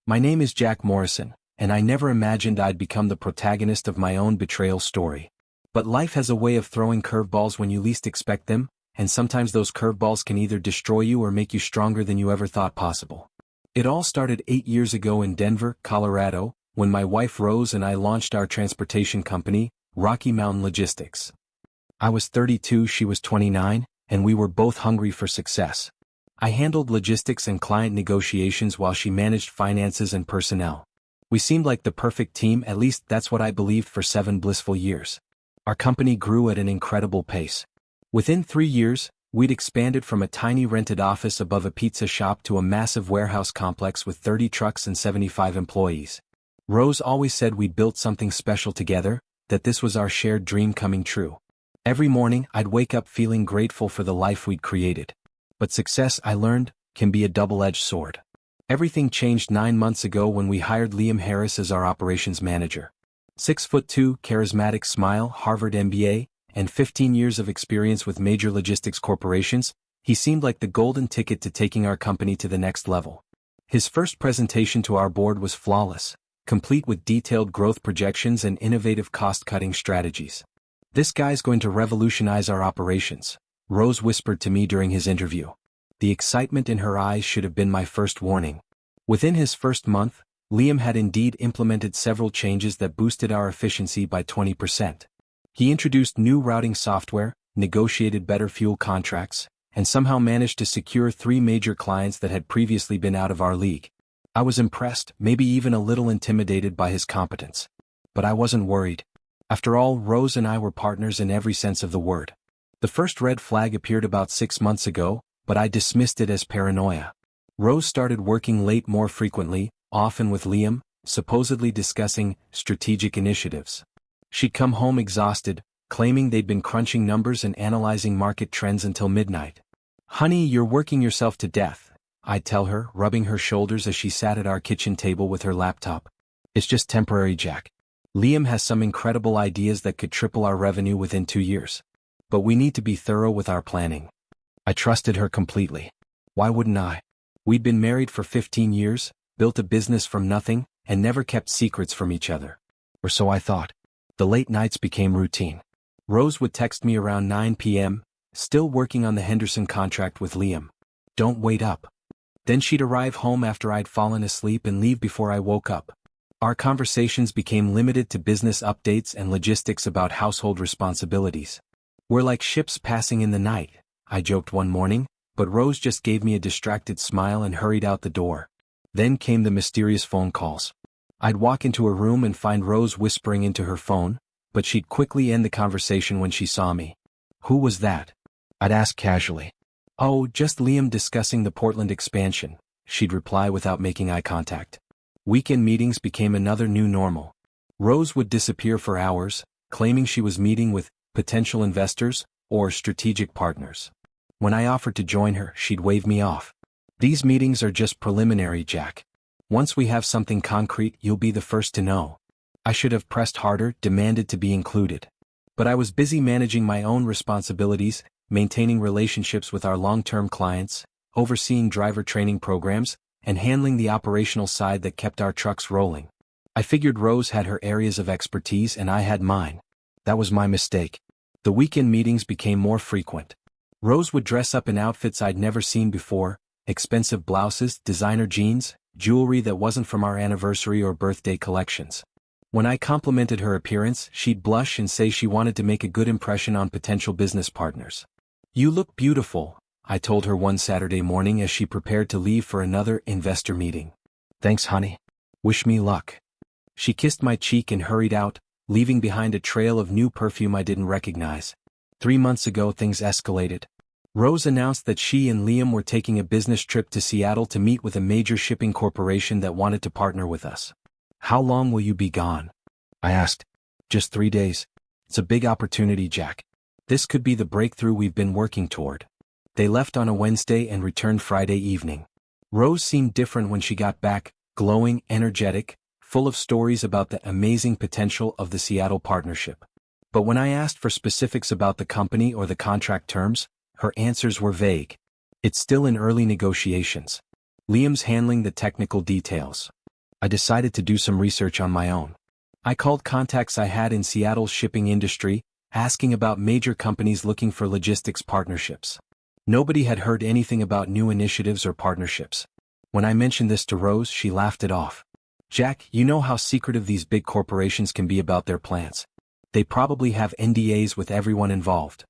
My name is Jack Morrison, and I never imagined I'd become the protagonist of my own betrayal story. But life has a way of throwing curveballs when you least expect them, and sometimes those curveballs can either destroy you or make you stronger than you ever thought possible. It all started 8 years ago in Denver, Colorado, when my wife Rose and I launched our transportation company, Rocky Mountain Logistics. I was 32, she was 29, and we were both hungry for success. I handled logistics and client negotiations while she managed finances and personnel. We seemed like the perfect team, at least that's what I believed, for 7 blissful years. Our company grew at an incredible pace. Within 3 years, we'd expanded from a tiny rented office above a pizza shop to a massive warehouse complex with 30 trucks and 75 employees. Rose always said we'd built something special together, that this was our shared dream coming true. Every morning, I'd wake up feeling grateful for the life we'd created. But success, I learned, can be a double-edged sword. Everything changed 9 months ago when we hired Liam Harris as our operations manager. 6'2", charismatic smile, Harvard MBA, and 15 years of experience with major logistics corporations, he seemed like the golden ticket to taking our company to the next level. His first presentation to our board was flawless, complete with detailed growth projections and innovative cost-cutting strategies. "This guy's going to revolutionize our operations," Rose whispered to me during his interview. The excitement in her eyes should have been my first warning. Within his first month, Liam had indeed implemented several changes that boosted our efficiency by 20%. He introduced new routing software, negotiated better fuel contracts, and somehow managed to secure 3 major clients that had previously been out of our league. I was impressed, maybe even a little intimidated by his competence. But I wasn't worried. After all, Rose and I were partners in every sense of the word. The first red flag appeared about 6 months ago, but I dismissed it as paranoia. Rose started working late more frequently, often with Liam, supposedly discussing strategic initiatives. She'd come home exhausted, claiming they'd been crunching numbers and analyzing market trends until midnight. "Honey, you're working yourself to death," I'd tell her, rubbing her shoulders as she sat at our kitchen table with her laptop. "It's just temporary, Jack. Liam has some incredible ideas that could triple our revenue within 2 years. But we need to be thorough with our planning." I trusted her completely. Why wouldn't I? We'd been married for 15 years, built a business from nothing, and never kept secrets from each other. Or so I thought. The late nights became routine. Rose would text me around 9 p.m., still working on the Henderson contract with Liam. "Don't wait up." Then she'd arrive home after I'd fallen asleep and leave before I woke up. Our conversations became limited to business updates and logistics about household responsibilities. "We're like ships passing in the night," I joked one morning, but Rose just gave me a distracted smile and hurried out the door. Then came the mysterious phone calls. I'd walk into a room and find Rose whispering into her phone, but she'd quickly end the conversation when she saw me. "Who was that?" I'd ask casually. "Oh, just Liam discussing the Portland expansion," she'd reply without making eye contact. Weekend meetings became another new normal. Rose would disappear for hours, claiming she was meeting with potential investors or strategic partners. When I offered to join her, she'd wave me off. "These meetings are just preliminary, Jack. Once we have something concrete, you'll be the first to know." I should have pressed harder, demanded to be included. But I was busy managing my own responsibilities, maintaining relationships with our long-term clients, overseeing driver training programs, and handling the operational side that kept our trucks rolling. I figured Rose had her areas of expertise and I had mine. That was my mistake. The weekend meetings became more frequent. Rose would dress up in outfits I'd never seen before, expensive blouses, designer jeans, jewelry that wasn't from our anniversary or birthday collections. When I complimented her appearance, she'd blush and say she wanted to make a good impression on potential business partners. "You look beautiful," I told her one Saturday morning as she prepared to leave for another investor meeting. "Thanks, honey. Wish me luck." She kissed my cheek and hurried out, leaving behind a trail of new perfume I didn't recognize. 3 months ago, things escalated. Rose announced that she and Liam were taking a business trip to Seattle to meet with a major shipping corporation that wanted to partner with us. "How long will you be gone?" I asked. "Just 3 days. It's a big opportunity, Jack. This could be the breakthrough we've been working toward." They left on a Wednesday and returned Friday evening. Rose seemed different when she got back, glowing, energetic, full of stories about the amazing potential of the Seattle partnership. But when I asked for specifics about the company or the contract terms, her answers were vague. "It's still in early negotiations. Liam's handling the technical details." I decided to do some research on my own. I called contacts I had in Seattle's shipping industry, asking about major companies looking for logistics partnerships. Nobody had heard anything about new initiatives or partnerships. When I mentioned this to Rose, she laughed it off. Jack, you know how secretive these big corporations can be about their plans. They probably have NDAs with everyone involved.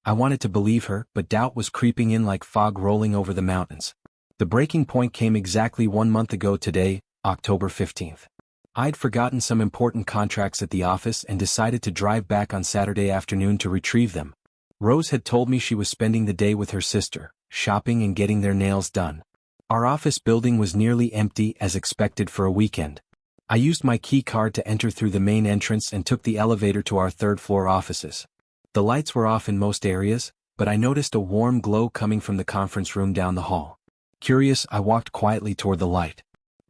I wanted to believe her, but doubt was creeping in like fog rolling over the mountains. The breaking point came exactly 1 month ago today, October 15th. I'd forgotten some important contracts at the office and decided to drive back on Saturday afternoon to retrieve them. Rose had told me she was spending the day with her sister, shopping and getting their nails done. Our office building was nearly empty as expected for a weekend. I used my key card to enter through the main entrance and took the elevator to our third-floor offices. The lights were off in most areas, but I noticed a warm glow coming from the conference room down the hall. Curious, I walked quietly toward the light.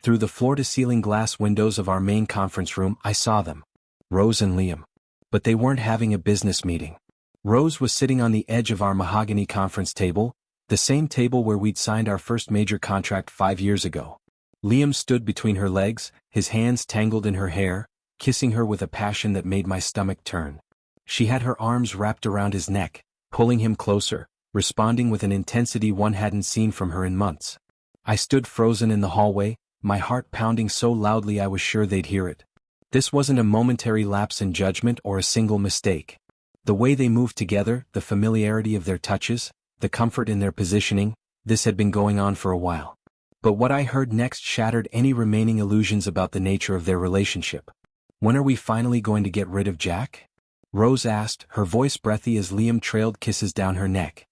Through the floor-to-ceiling glass windows of our main conference room, I saw them. Rose and Liam. But they weren't having a business meeting. Rose was sitting on the edge of our mahogany conference table, the same table where we'd signed our first major contract 5 years ago. Liam stood between her legs, his hands tangled in her hair, kissing her with a passion that made my stomach turn. She had her arms wrapped around his neck, pulling him closer, responding with an intensity one hadn't seen from her in months. I stood frozen in the hallway, my heart pounding so loudly I was sure they'd hear it. This wasn't a momentary lapse in judgment or a single mistake. The way they moved together, the familiarity of their touches, the comfort in their positioning, this had been going on for a while. But what I heard next shattered any remaining illusions about the nature of their relationship. When are we finally going to get rid of Jack? Rose asked, her voice breathy as Liam trailed kisses down her neck.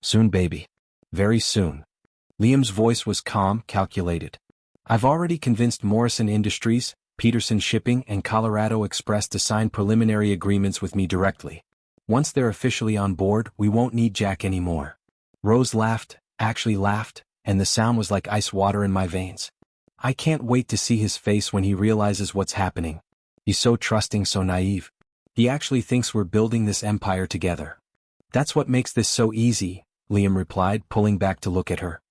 Soon, baby. Very soon. Liam's voice was calm, calculated. I've already convinced Morrison Industries, Peterson Shipping and Colorado Express to sign preliminary agreements with me directly. Once they're officially on board, we won't need Jack anymore. Rose laughed, actually laughed, and the sound was like ice water in my veins. I can't wait to see his face when he realizes what's happening. He's so trusting, so naive. He actually thinks we're building this empire together. That's what makes this so easy, Liam replied, pulling back to look at her.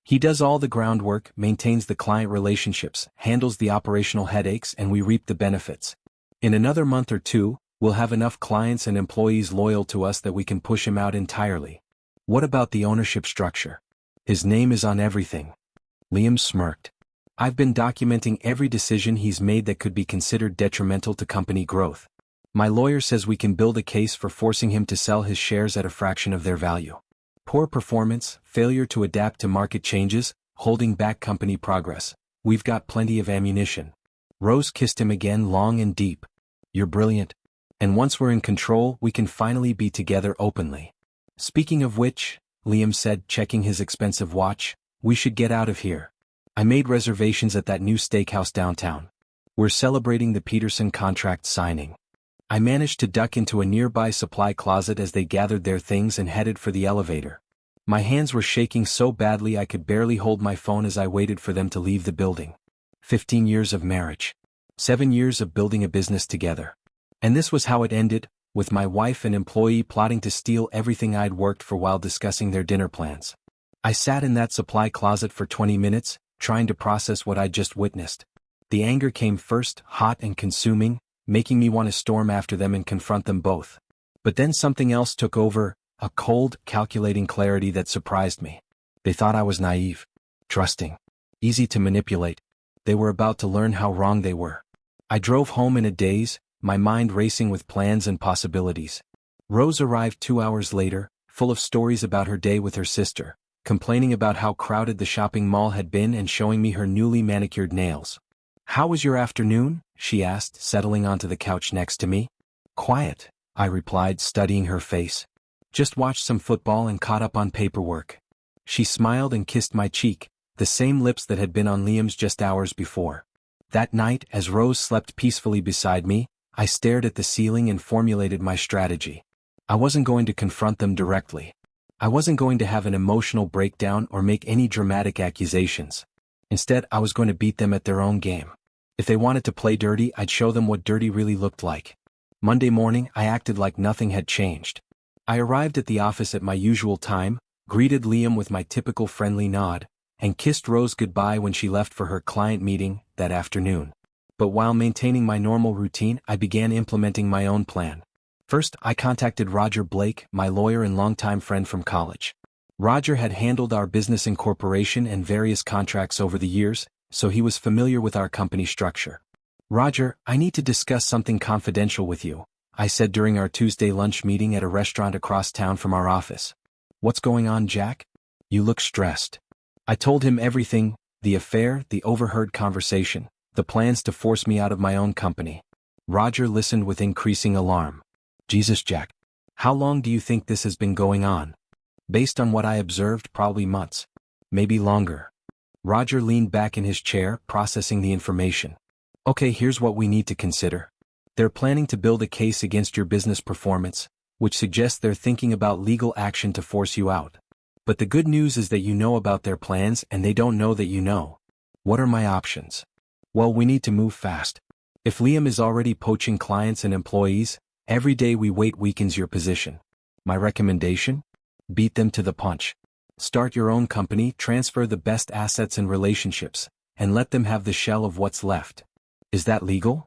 He does all the groundwork, maintains the client relationships, handles the operational headaches, and we reap the benefits. In another month or two, we'll have enough clients and employees loyal to us that we can push him out entirely. What about the ownership structure? His name is on everything. Liam smirked. I've been documenting every decision he's made that could be considered detrimental to company growth. My lawyer says we can build a case for forcing him to sell his shares at a fraction of their value. Poor performance, failure to adapt to market changes, holding back company progress. We've got plenty of ammunition. Rose kissed him again long and deep. You're brilliant. And once we're in control, we can finally be together openly. Speaking of which, Liam said, checking his expensive watch, we should get out of here. I made reservations at that new steakhouse downtown. We're celebrating the Peterson contract signing. I managed to duck into a nearby supply closet as they gathered their things and headed for the elevator. My hands were shaking so badly I could barely hold my phone as I waited for them to leave the building. 15 years of marriage. 7 years of building a business together. And this was how it ended, with my wife and employee plotting to steal everything I'd worked for while discussing their dinner plans. I sat in that supply closet for 20 minutes, trying to process what I'd just witnessed. The anger came first, hot and consuming, making me want to storm after them and confront them both. But then something else took over, a cold, calculating clarity that surprised me. They thought I was naive, trusting, easy to manipulate. They were about to learn how wrong they were. I drove home in a daze, my mind racing with plans and possibilities. Rose arrived 2 hours later, full of stories about her day with her sister, complaining about how crowded the shopping mall had been and showing me her newly manicured nails. How was your afternoon? She asked, settling onto the couch next to me. Quiet, I replied, studying her face. Just watched some football and caught up on paperwork. She smiled and kissed my cheek, the same lips that had been on Liam's just hours before. That night, as Rose slept peacefully beside me, I stared at the ceiling and formulated my strategy. I wasn't going to confront them directly. I wasn't going to have an emotional breakdown or make any dramatic accusations. Instead, I was going to beat them at their own game. If they wanted to play dirty, I'd show them what dirty really looked like. Monday morning, I acted like nothing had changed. I arrived at the office at my usual time, greeted Liam with my typical friendly nod, and kissed Rose goodbye when she left for her client meeting that afternoon. But while maintaining my normal routine, I began implementing my own plan. First, I contacted Roger Blake, my lawyer and longtime friend from college. Roger had handled our business incorporation and various contracts over the years, so he was familiar with our company structure. "Roger, I need to discuss something confidential with you," I said during our Tuesday lunch meeting at a restaurant across town from our office. "What's going on, Jack? You look stressed." I told him everything: the affair, the overheard conversation, the plans to force me out of my own company. Roger listened with increasing alarm. "Jesus, Jack. How long do you think this has been going on?" "Based on what I observed, probably months. Maybe longer." Roger leaned back in his chair, processing the information. "Okay, here's what we need to consider. They're planning to build a case against your business performance, which suggests they're thinking about legal action to force you out. But the good news is that you know about their plans and they don't know that you know. What are my options?" "Well, we need to move fast. If Liam is already poaching clients and employees, every day we wait weakens your position. My recommendation? Beat them to the punch. Start your own company, transfer the best assets and relationships, and let them have the shell of what's left. Is that legal?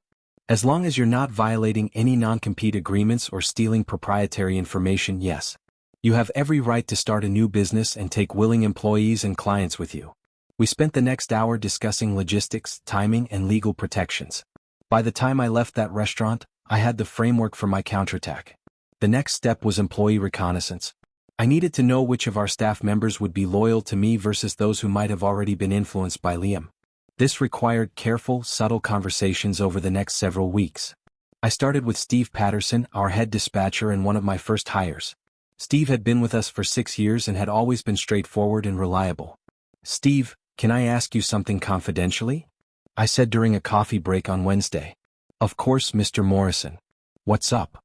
As long as you're not violating any non-compete agreements or stealing proprietary information, yes. You have every right to start a new business and take willing employees and clients with you." We spent the next hour discussing logistics, timing, and legal protections. By the time I left that restaurant, I had the framework for my counterattack. The next step was employee reconnaissance. I needed to know which of our staff members would be loyal to me versus those who might have already been influenced by Liam. This required careful, subtle conversations over the next several weeks. I started with Steve Patterson, our head dispatcher and one of my first hires. Steve had been with us for 6 years and had always been straightforward and reliable. "Steve, can I ask you something confidentially?" I said during a coffee break on Wednesday. "Of course, Mr. Morrison. What's up?"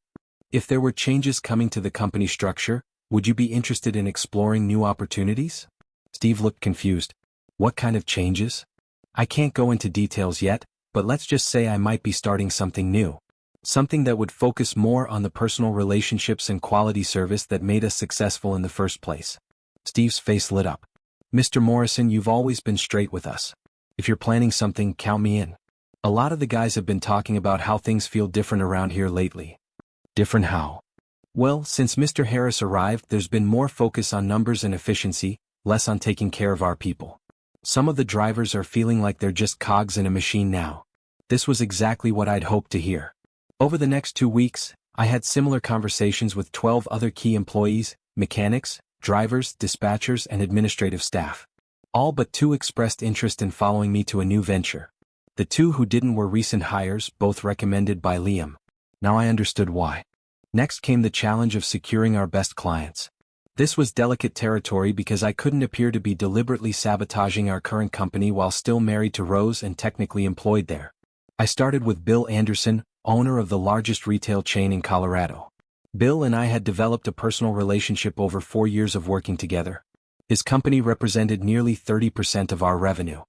"If there were changes coming to the company structure, would you be interested in exploring new opportunities?" Steve looked confused. "What kind of changes?" "I can't go into details yet, but let's just say I might be starting something new. Something that would focus more on the personal relationships and quality service that made us successful in the first place." Steve's face lit up. "Mr. Morrison, you've always been straight with us. If you're planning something, count me in. A lot of the guys have been talking about how things feel different around here lately." "Different how?" "Well, since Mr. Harris arrived, there's been more focus on numbers and efficiency, less on taking care of our people. Some of the drivers are feeling like they're just cogs in a machine now." This was exactly what I'd hoped to hear. Over the next 2 weeks, I had similar conversations with 12 other key employees, mechanics, drivers, dispatchers, and administrative staff. All but 2 expressed interest in following me to a new venture. The 2 who didn't were recent hires, both recommended by Liam. Now I understood why. Next came the challenge of securing our best clients. This was delicate territory because I couldn't appear to be deliberately sabotaging our current company while still married to Rose and technically employed there. I started with Bill Anderson, owner of the largest retail chain in Colorado. Bill and I had developed a personal relationship over 4 years of working together. His company represented nearly 30% of our revenue.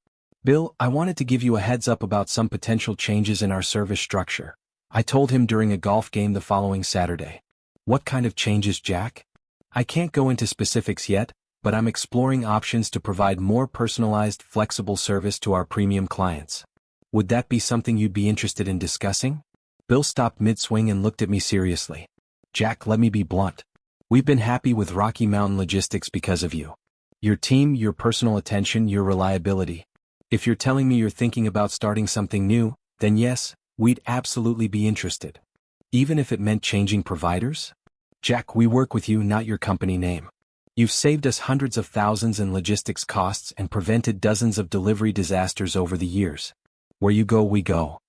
"Bill, I wanted to give you a heads up about some potential changes in our service structure," I told him during a golf game the following Saturday. "What kind of changes, Jack?" "I can't go into specifics yet, but I'm exploring options to provide more personalized, flexible service to our premium clients. Would that be something you'd be interested in discussing?" Bill stopped mid-swing and looked at me seriously. "Jack, let me be blunt. We've been happy with Rocky Mountain Logistics because of you. Your team, your personal attention, your reliability. If you're telling me you're thinking about starting something new, then yes, we'd absolutely be interested. Even if it meant changing providers?" "Jack, we work with you, not your company name. You've saved us hundreds of thousands in logistics costs and prevented dozens of delivery disasters over the years. Where you go, we go."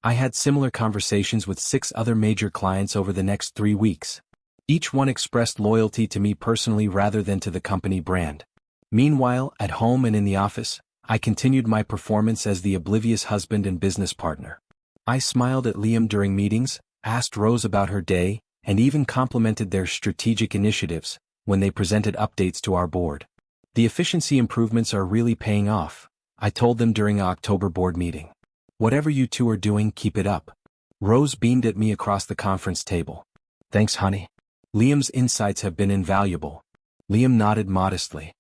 I had similar conversations with 6 other major clients over the next 3 weeks. Each one expressed loyalty to me personally rather than to the company brand. Meanwhile, at home and in the office, I continued my performance as the oblivious husband and business partner. I smiled at Liam during meetings, asked Rose about her day, and even complimented their strategic initiatives when they presented updates to our board. "The efficiency improvements are really paying off," I told them during an October board meeting. "Whatever you 2 are doing, keep it up." Rose beamed at me across the conference table. "Thanks, honey. Liam's insights have been invaluable." Liam nodded modestly.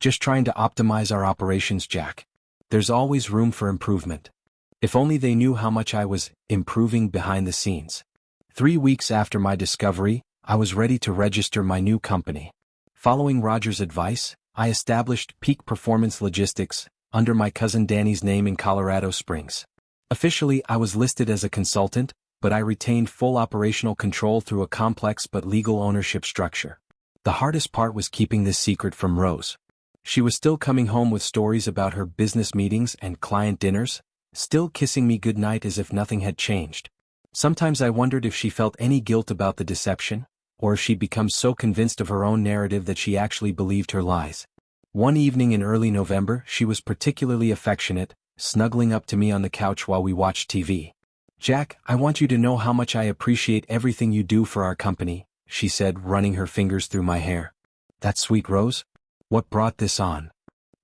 Just trying to optimize our operations, Jack. There's always room for improvement. If only they knew how much I was improving behind the scenes. 3 weeks after my discovery, I was ready to register my new company. Following Roger's advice, I established Peak Performance Logistics under my cousin Danny's name in Colorado Springs. Officially, I was listed as a consultant, but I retained full operational control through a complex but legal ownership structure. The hardest part was keeping this secret from Rose. She was still coming home with stories about her business meetings and client dinners, still kissing me goodnight as if nothing had changed. Sometimes I wondered if she felt any guilt about the deception, or if she'd become so convinced of her own narrative that she actually believed her lies. One evening in early November, she was particularly affectionate, snuggling up to me on the couch while we watched TV. "Jack, I want you to know how much I appreciate everything you do for our company," she said, running her fingers through my hair. "That's sweet, Rose. What brought this on?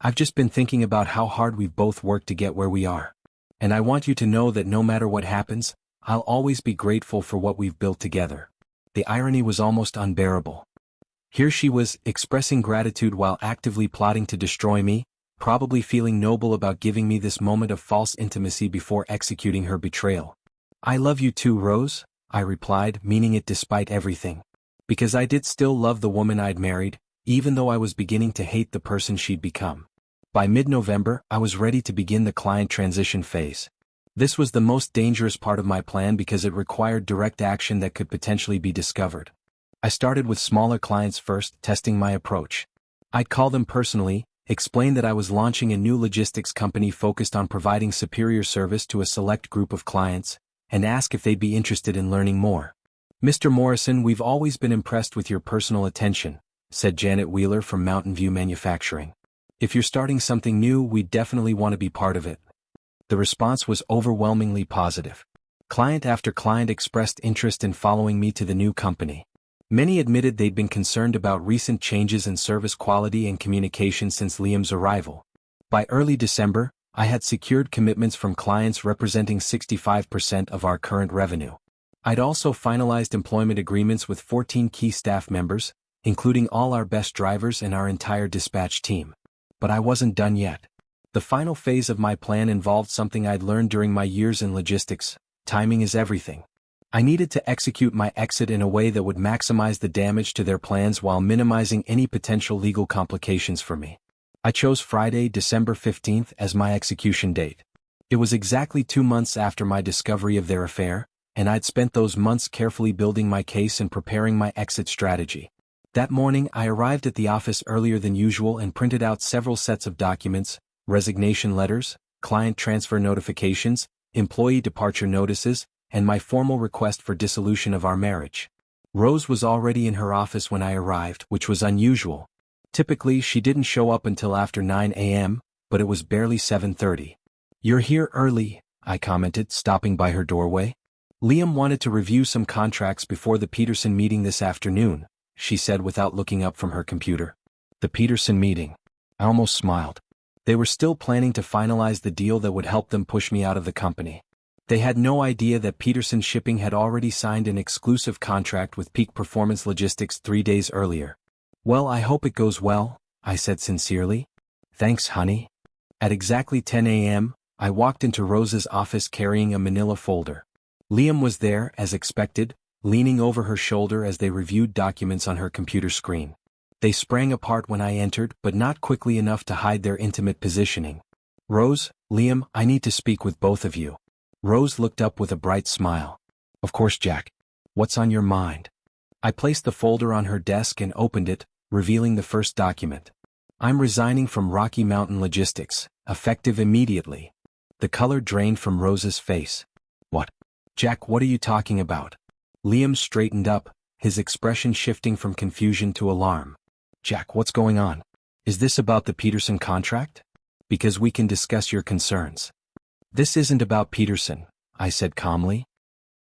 I've just been thinking about how hard we've both worked to get where we are. And I want you to know that no matter what happens, I'll always be grateful for what we've built together." The irony was almost unbearable. Here she was, expressing gratitude while actively plotting to destroy me, probably feeling noble about giving me this moment of false intimacy before executing her betrayal. "I love you too, Rose," I replied, meaning it despite everything. Because I did still love the woman I'd married, even though I was beginning to hate the person she'd become. By mid-November, I was ready to begin the client transition phase. This was the most dangerous part of my plan because it required direct action that could potentially be discovered. I started with smaller clients first, testing my approach. I'd call them personally, explain that I was launching a new logistics company focused on providing superior service to a select group of clients, and ask if they'd be interested in learning more. "Mr. Morrison, we've always been impressed with your personal attention," said Janet Wheeler from Mountain View Manufacturing. "If you're starting something new, we definitely want to be part of it." The response was overwhelmingly positive. Client after client expressed interest in following me to the new company. Many admitted they'd been concerned about recent changes in service quality and communication since Liam's arrival. By early December, I had secured commitments from clients representing 65% of our current revenue. I'd also finalized employment agreements with 14 key staff members, including all our best drivers and our entire dispatch team. But I wasn't done yet. The final phase of my plan involved something I'd learned during my years in logistics: timing is everything. I needed to execute my exit in a way that would maximize the damage to their plans while minimizing any potential legal complications for me. I chose Friday, December 15th as my execution date. It was exactly 2 months after my discovery of their affair, and I'd spent those months carefully building my case and preparing my exit strategy. That morning, I arrived at the office earlier than usual and printed out several sets of documents: resignation letters, client transfer notifications, employee departure notices, and my formal request for dissolution of our marriage. Rose was already in her office when I arrived, which was unusual. Typically, she didn't show up until after 9 a.m., but it was barely 7:30. "You're here early," I commented, stopping by her doorway. "Liam wanted to review some contracts before the Peterson meeting this afternoon," she said without looking up from her computer. The Peterson meeting. I almost smiled. They were still planning to finalize the deal that would help them push me out of the company. They had no idea that Peterson Shipping had already signed an exclusive contract with Peak Performance Logistics 3 days earlier. "Well, I hope it goes well," I said sincerely. "Thanks, honey." At exactly 10 a.m., I walked into Rose's office carrying a manila folder. Liam was there, as expected, leaning over her shoulder as they reviewed documents on her computer screen. They sprang apart when I entered, but not quickly enough to hide their intimate positioning. "Rose, Liam, I need to speak with both of you." Rose looked up with a bright smile. "Of course, Jack. What's on your mind?" I placed the folder on her desk and opened it, revealing the first document. "I'm resigning from Rocky Mountain Logistics, effective immediately." The color drained from Rose's face. "What? Jack, what are you talking about?" Liam straightened up, his expression shifting from confusion to alarm. "Jack, what's going on? Is this about the Peterson contract? Because we can discuss your concerns." "This isn't about Peterson," I said calmly.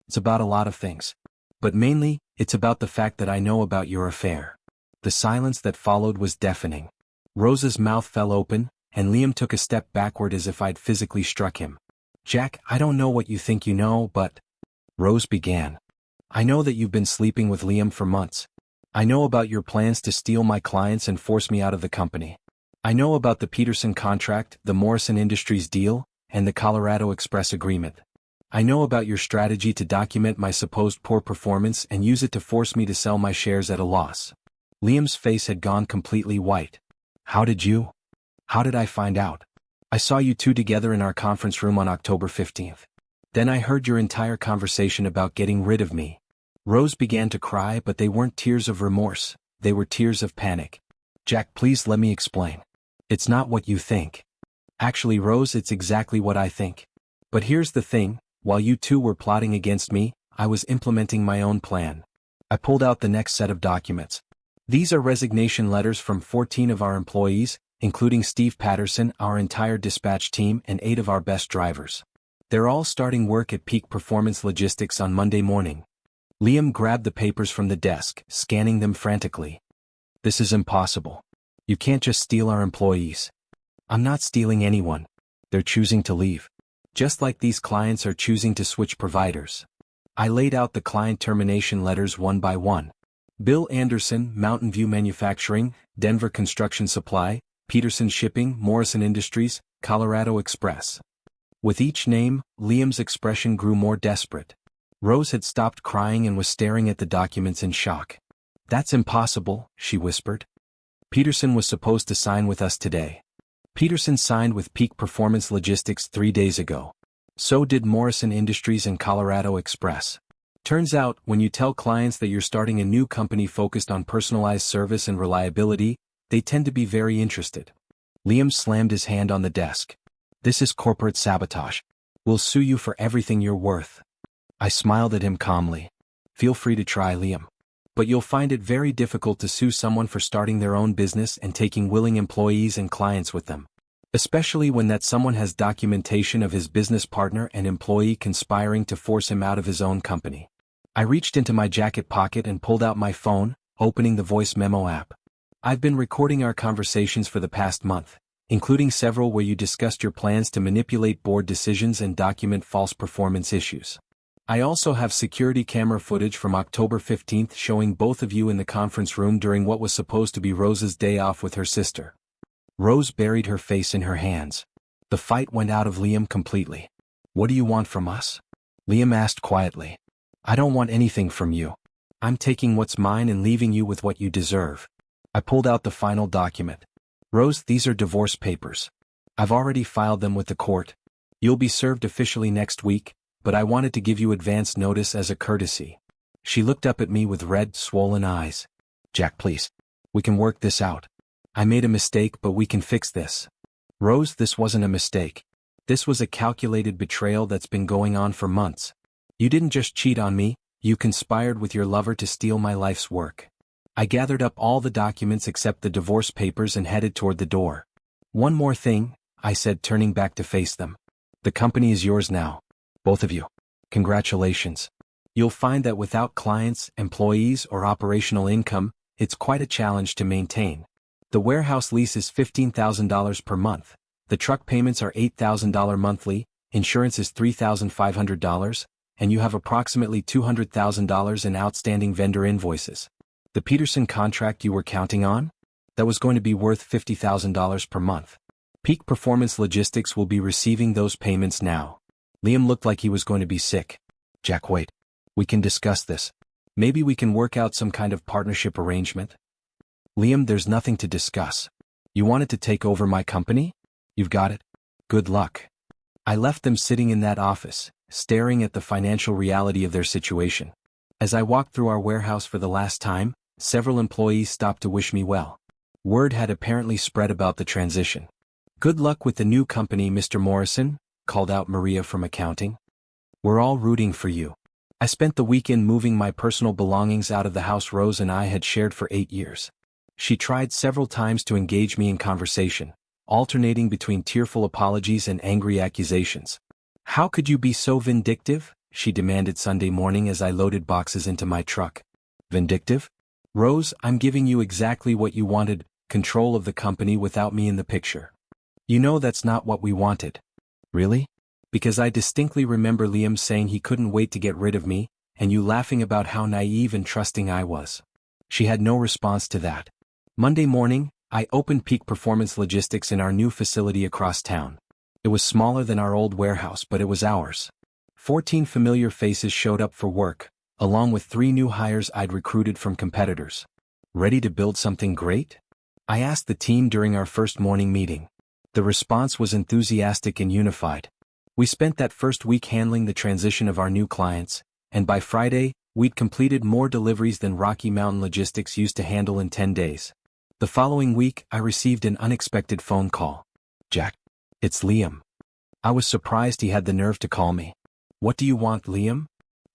"It's about a lot of things. But mainly, it's about the fact that I know about your affair." The silence that followed was deafening. Rose's mouth fell open, and Liam took a step backward as if I'd physically struck him. "Jack, I don't know what you think you know, but—" Rose began. "I know that you've been sleeping with Liam for months. I know about your plans to steal my clients and force me out of the company. I know about the Peterson contract, the Morrison Industries deal, and the Colorado Express agreement. I know about your strategy to document my supposed poor performance and use it to force me to sell my shares at a loss. Liam's face had gone completely white. How did I find out? I saw you two together in our conference room on October 15th. Then I heard your entire conversation about getting rid of me. Rose began to cry, but they weren't tears of remorse, they were tears of panic. Jack, please let me explain. It's not what you think. Actually, Rose, it's exactly what I think. But here's the thing, while you two were plotting against me, I was implementing my own plan. I pulled out the next set of documents. These are resignation letters from 14 of our employees, including Steve Patterson, our entire dispatch team, and 8 of our best drivers. They're all starting work at Peak Performance Logistics on Monday morning. Liam grabbed the papers from the desk, scanning them frantically. This is impossible. You can't just steal our employees. I'm not stealing anyone. They're choosing to leave. Just like these clients are choosing to switch providers. I laid out the client termination letters one by one. Bill Anderson, Mountain View Manufacturing, Denver Construction Supply, Peterson Shipping, Morrison Industries, Colorado Express. With each name, Liam's expression grew more desperate. Rose had stopped crying and was staring at the documents in shock. That's impossible, she whispered. Peterson was supposed to sign with us today. Peterson signed with Peak Performance Logistics 3 days ago. So did Morrison Industries and Colorado Express. Turns out, when you tell clients that you're starting a new company focused on personalized service and reliability, they tend to be very interested. Liam slammed his hand on the desk. This is corporate sabotage. We'll sue you for everything you're worth. I smiled at him calmly. Feel free to try, Liam. But you'll find it very difficult to sue someone for starting their own business and taking willing employees and clients with them. Especially when that someone has documentation of his business partner and employee conspiring to force him out of his own company. I reached into my jacket pocket and pulled out my phone, opening the voice memo app. I've been recording our conversations for the past month, including several where you discussed your plans to manipulate board decisions and document false performance issues. I also have security camera footage from October 15th showing both of you in the conference room during what was supposed to be Rose's day off with her sister. Rose buried her face in her hands. The fight went out of Liam completely. What do you want from us? Liam asked quietly. I don't want anything from you. I'm taking what's mine and leaving you with what you deserve. I pulled out the final document. Rose, these are divorce papers. I've already filed them with the court. You'll be served officially next week, but I wanted to give you advance notice as a courtesy. She looked up at me with red, swollen eyes. Jack, please. We can work this out. I made a mistake, but we can fix this. Rose, this wasn't a mistake. This was a calculated betrayal that's been going on for months. You didn't just cheat on me, you conspired with your lover to steal my life's work. I gathered up all the documents except the divorce papers and headed toward the door. One more thing, I said, turning back to face them. The company is yours now. Both of you. Congratulations. You'll find that without clients, employees, or operational income, it's quite a challenge to maintain. The warehouse lease is $15,000 per month, the truck payments are $8,000 monthly, insurance is $3,500, and you have approximately $200,000 in outstanding vendor invoices. The Peterson contract you were counting on? That was going to be worth $50,000 per month. Peak Performance Logistics will be receiving those payments now. Liam looked like he was going to be sick. Jack, wait. We can discuss this. Maybe we can work out some kind of partnership arrangement. Liam, there's nothing to discuss. You wanted to take over my company? You've got it. Good luck. I left them sitting in that office, staring at the financial reality of their situation. As I walked through our warehouse for the last time, several employees stopped to wish me well. Word had apparently spread about the transition. Good luck with the new company, Mr. Morrison, called out Maria from accounting. We're all rooting for you. I spent the weekend moving my personal belongings out of the house Rose and I had shared for 8 years. She tried several times to engage me in conversation, alternating between tearful apologies and angry accusations. How could you be so vindictive? She demanded Sunday morning as I loaded boxes into my truck. Vindictive? Rose, I'm giving you exactly what you wanted, control of the company without me in the picture. You know that's not what we wanted. Really? Because I distinctly remember Liam saying he couldn't wait to get rid of me, and you laughing about how naive and trusting I was. She had no response to that. Monday morning, I opened Peak Performance Logistics in our new facility across town. It was smaller than our old warehouse, but it was ours. 14 familiar faces showed up for work, along with 3 new hires I'd recruited from competitors. Ready to build something great? I asked the team during our first morning meeting. The response was enthusiastic and unified. We spent that first week handling the transition of our new clients, and by Friday, we'd completed more deliveries than Rocky Mountain Logistics used to handle in 10 days. The following week, I received an unexpected phone call. "Jack, it's Liam." I was surprised he had the nerve to call me. "What do you want, Liam?"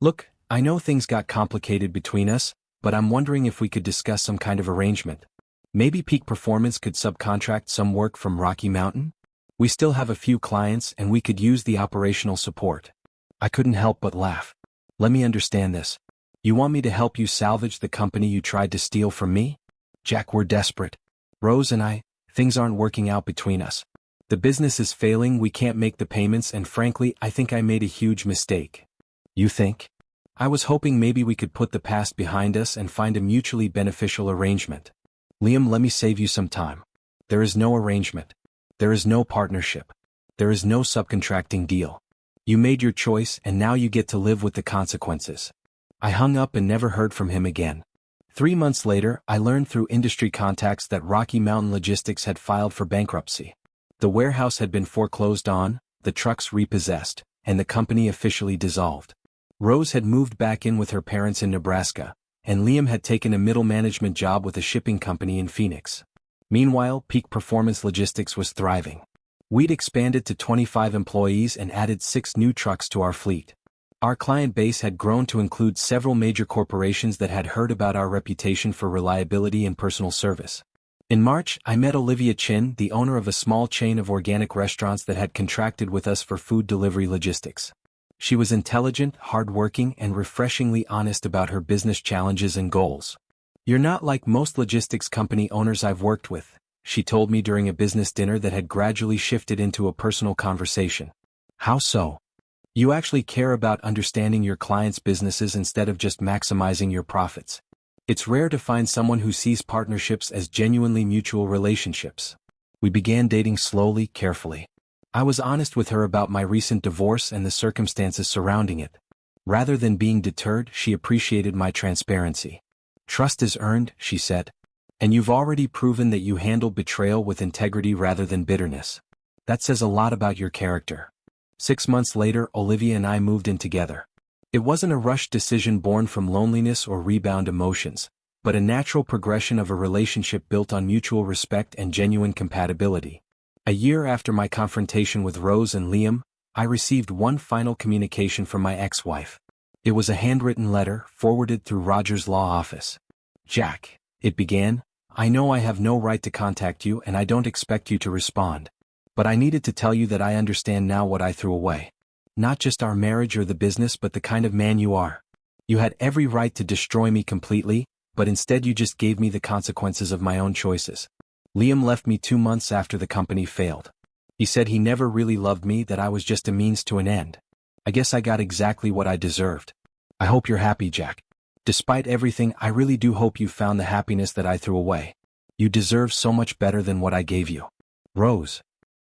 "Look, I know things got complicated between us, but I'm wondering if we could discuss some kind of arrangement. Maybe Peak Performance could subcontract some work from Rocky Mountain? We still have a few clients and we could use the operational support." I couldn't help but laugh. "Let me understand this. You want me to help you salvage the company you tried to steal from me?" "Jack, we're desperate. Rose and I, things aren't working out between us. The business is failing, we can't make the payments, and frankly, I think I made a huge mistake." "You think?" "I was hoping maybe we could put the past behind us and find a mutually beneficial arrangement." "Liam, let me save you some time. There is no arrangement. There is no partnership. There is no subcontracting deal. You made your choice and now you get to live with the consequences." I hung up and never heard from him again. 3 months later, I learned through industry contacts that Rocky Mountain Logistics had filed for bankruptcy. The warehouse had been foreclosed on, the trucks repossessed, and the company officially dissolved. Rose had moved back in with her parents in Nebraska, and Liam had taken a middle management job with a shipping company in Phoenix. Meanwhile, Peak Performance Logistics was thriving. We'd expanded to 25 employees and added 6 new trucks to our fleet. Our client base had grown to include several major corporations that had heard about our reputation for reliability and personal service. In March, I met Olivia Chin, the owner of a small chain of organic restaurants that had contracted with us for food delivery logistics. She was intelligent, hardworking, and refreshingly honest about her business challenges and goals. "You're not like most logistics company owners I've worked with," she told me during a business dinner that had gradually shifted into a personal conversation. "How so?" "You actually care about understanding your clients' businesses instead of just maximizing your profits. It's rare to find someone who sees partnerships as genuinely mutual relationships." We began dating slowly, carefully. I was honest with her about my recent divorce and the circumstances surrounding it. Rather than being deterred, she appreciated my transparency. "Trust is earned," she said. "And you've already proven that you handle betrayal with integrity rather than bitterness. That says a lot about your character." 6 months later, Olivia and I moved in together. It wasn't a rushed decision born from loneliness or rebound emotions, but a natural progression of a relationship built on mutual respect and genuine compatibility. A year after my confrontation with Rose and Liam, I received one final communication from my ex-wife. It was a handwritten letter forwarded through Roger's law office. "Jack," it began, "I know I have no right to contact you and I don't expect you to respond. But I needed to tell you that I understand now what I threw away. Not just our marriage or the business, but the kind of man you are. You had every right to destroy me completely, but instead you just gave me the consequences of my own choices. Liam left me 2 months after the company failed. He said he never really loved me, that I was just a means to an end. I guess I got exactly what I deserved. I hope you're happy, Jack. Despite everything, I really do hope you found the happiness that I threw away. You deserve so much better than what I gave you. Rose."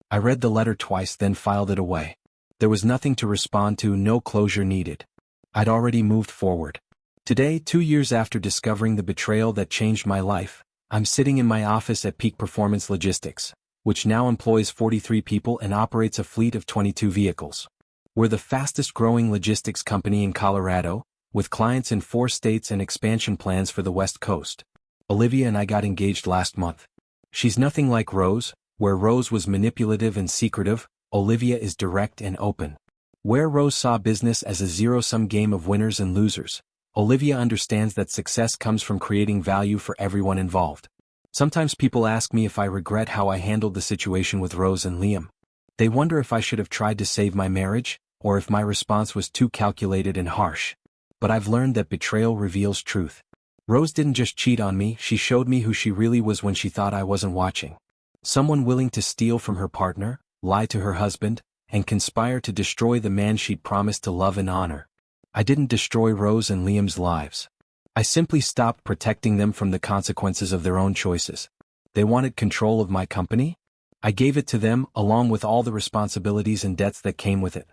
I read the letter twice, then filed it away. There was nothing to respond to, no closure needed. I'd already moved forward. Today, 2 years after discovering the betrayal that changed my life, I'm sitting in my office at Peak Performance Logistics, which now employs 43 people and operates a fleet of 22 vehicles. We're the fastest growing logistics company in Colorado, with clients in 4 states and expansion plans for the West Coast. Olivia and I got engaged last month. She's nothing like Rose. Where Rose was manipulative and secretive, Olivia is direct and open. Where Rose saw business as a zero-sum game of winners and losers, Olivia understands that success comes from creating value for everyone involved. Sometimes people ask me if I regret how I handled the situation with Rose and Liam. They wonder if I should have tried to save my marriage, or if my response was too calculated and harsh. But I've learned that betrayal reveals truth. Rose didn't just cheat on me, she showed me who she really was when she thought I wasn't watching. Someone willing to steal from her partner, lie to her husband, and conspire to destroy the man she'd promised to love and honor. I didn't destroy Rose and Liam's lives. I simply stopped protecting them from the consequences of their own choices. They wanted control of my company? I gave it to them, along with all the responsibilities and debts that came with it.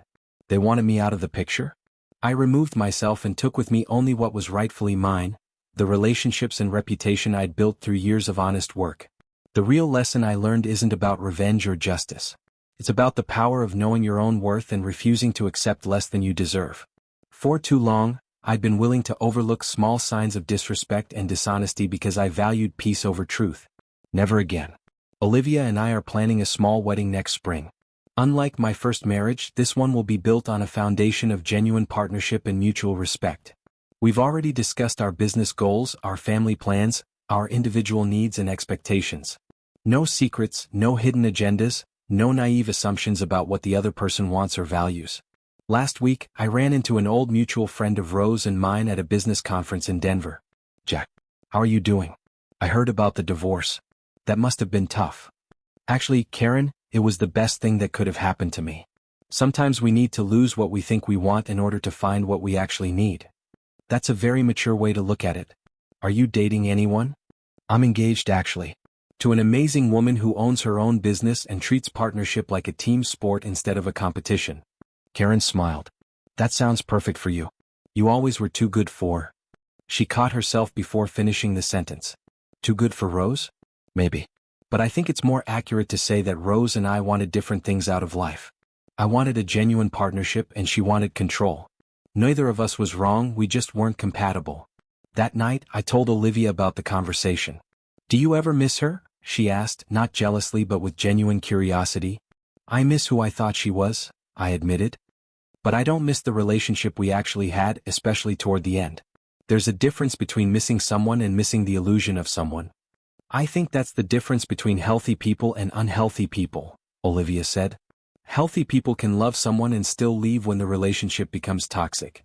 They wanted me out of the picture? I removed myself and took with me only what was rightfully mine, the relationships and reputation I'd built through years of honest work. The real lesson I learned isn't about revenge or justice. It's about the power of knowing your own worth and refusing to accept less than you deserve. For too long, I'd been willing to overlook small signs of disrespect and dishonesty because I valued peace over truth. Never again. Olivia and I are planning a small wedding next spring. Unlike my first marriage, this one will be built on a foundation of genuine partnership and mutual respect. We've already discussed our business goals, our family plans, our individual needs and expectations. No secrets, no hidden agendas, no naive assumptions about what the other person wants or values. Last week, I ran into an old mutual friend of Rose and mine at a business conference in Denver. "Jack, how are you doing? I heard about the divorce. That must have been tough." "Actually, Karen, it was the best thing that could have happened to me. Sometimes we need to lose what we think we want in order to find what we actually need." "That's a very mature way to look at it. Are you dating anyone?" "I'm engaged actually. To an amazing woman who owns her own business and treats partnership like a team sport instead of a competition." Karen smiled. "That sounds perfect for you. You always were too good for..." She caught herself before finishing the sentence. "Too good for Rose?" "Maybe. But I think it's more accurate to say that Rose and I wanted different things out of life. I wanted a genuine partnership and she wanted control. Neither of us was wrong, we just weren't compatible." That night, I told Olivia about the conversation. "Do you ever miss her?" she asked, not jealously but with genuine curiosity. "I miss who I thought she was," I admitted. "But I don't miss the relationship we actually had, especially toward the end. There's a difference between missing someone and missing the illusion of someone." "I think that's the difference between healthy people and unhealthy people," Olivia said. "Healthy people can love someone and still leave when the relationship becomes toxic."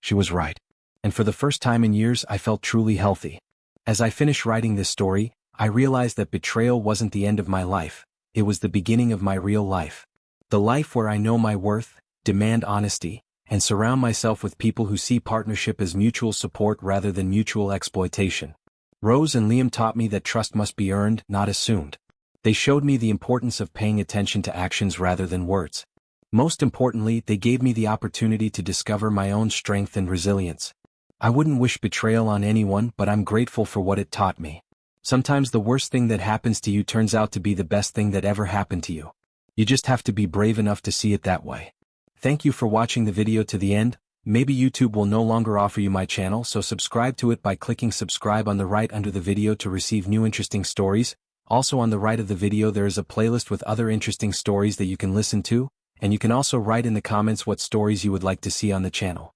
She was right. And for the first time in years I felt truly healthy. As I finished writing this story, I realized that betrayal wasn't the end of my life, it was the beginning of my real life. The life where I know my worth, demand honesty, and surround myself with people who see partnership as mutual support rather than mutual exploitation. Rose and Liam taught me that trust must be earned, not assumed. They showed me the importance of paying attention to actions rather than words. Most importantly, they gave me the opportunity to discover my own strength and resilience. I wouldn't wish betrayal on anyone, but I'm grateful for what it taught me. Sometimes the worst thing that happens to you turns out to be the best thing that ever happened to you. You just have to be brave enough to see it that way. Thank you for watching the video to the end. Maybe YouTube will no longer offer you my channel, so subscribe to it by clicking subscribe on the right under the video to receive new interesting stories. Also on the right of the video there is a playlist with other interesting stories that you can listen to, and you can also write in the comments what stories you would like to see on the channel.